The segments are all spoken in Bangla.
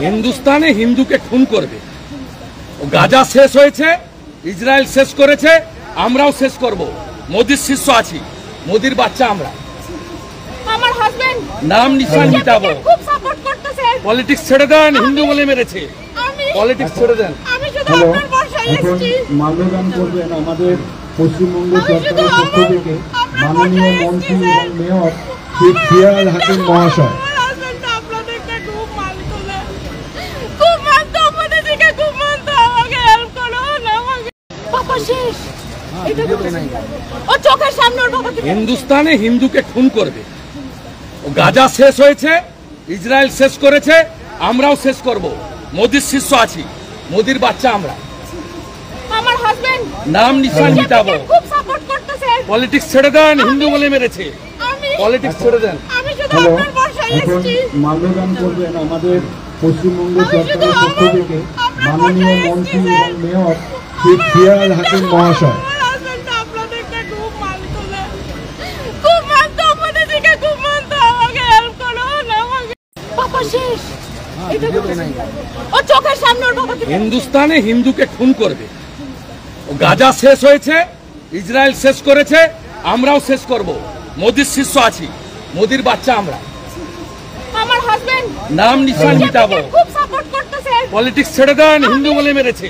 হিন্দুস্তানে হিন্দুকে খুন করবে। গাজা শেষ হয়েছে, ইসরায়েল শেষ করেছে, আমরাও শেষ করব। মোদির শিষ্য আছি, মোদির বাচ্চা আমরা। আমার হাজবেন্ড নাম নিশান মিটাবো। খুব সাপোর্ট করতেছে। পলিটিক্স ছেড়ে দেন, হিন্দু বলে মেরেছে। পলিটিক্স ছেড়ে দেন। আমি শুধু আপনার বাসায় এসেছি। মাল্যদান করবেন আমাদের পশ্চিমবঙ্গ সরকারের পক্ষ থেকে মাননীয় মন্ত্রী এবং মেয়র শেখ ফিয়াদ হাকিম মহাশয়। হিন্দুস্তানে হিন্দুকে খুন করবে। গাজা শেষ হয়েছে, ইসরায়েল শেষ করেছে, আমরাও শেষ করব। মোদির শিষ্য আছি, মোদির বাচ্চা আমরা। আমার হাজবেন্ড নাম নিশান মিটাবো। খুব সাপোর্ট করতেছে। পলিটিক্স ছেড়ে দেন, হিন্দু বলে মেরেছে। পলিটিক্স ছেড়ে দেন। আমি শুধু আপনার বাসায় এসেছি। মাল্যদান করবেন আমাদের পশ্চিমবঙ্গ সরকারের পক্ষ থেকে মাননীয় মন্ত্রী এবং মেয়র শেখ ফিয়াদ হাকিম মহাশয়। হিন্দুস্তানে হিন্দুকে খুন করবে। গাজা শেষ হয়েছে, ইসরায়েল শেষ করেছে, আমরাও শেষ করব। মোদির শিষ্য আছি, মোদির বাচ্চা আমরা। আমার হাজবেন্ড নাম নিশান মিটাবো। খুব সাপোর্ট করতেছে। পলিটিক্স ছেড়ে দেন, হিন্দু বলে মেরেছে।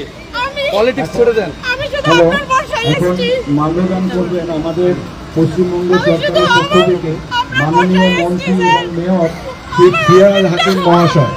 পলিটিক্স ছেড়ে দেন। আমি শুধু আপনার বাসায় এসেছি। মাল্যদান করবেন আমাদের পশ্চিমবঙ্গ সরকারের পক্ষ থেকে মাননীয় মন্ত্রী এবং মেয়র শেখ ফিয়াদ হাকিম মহাশয়।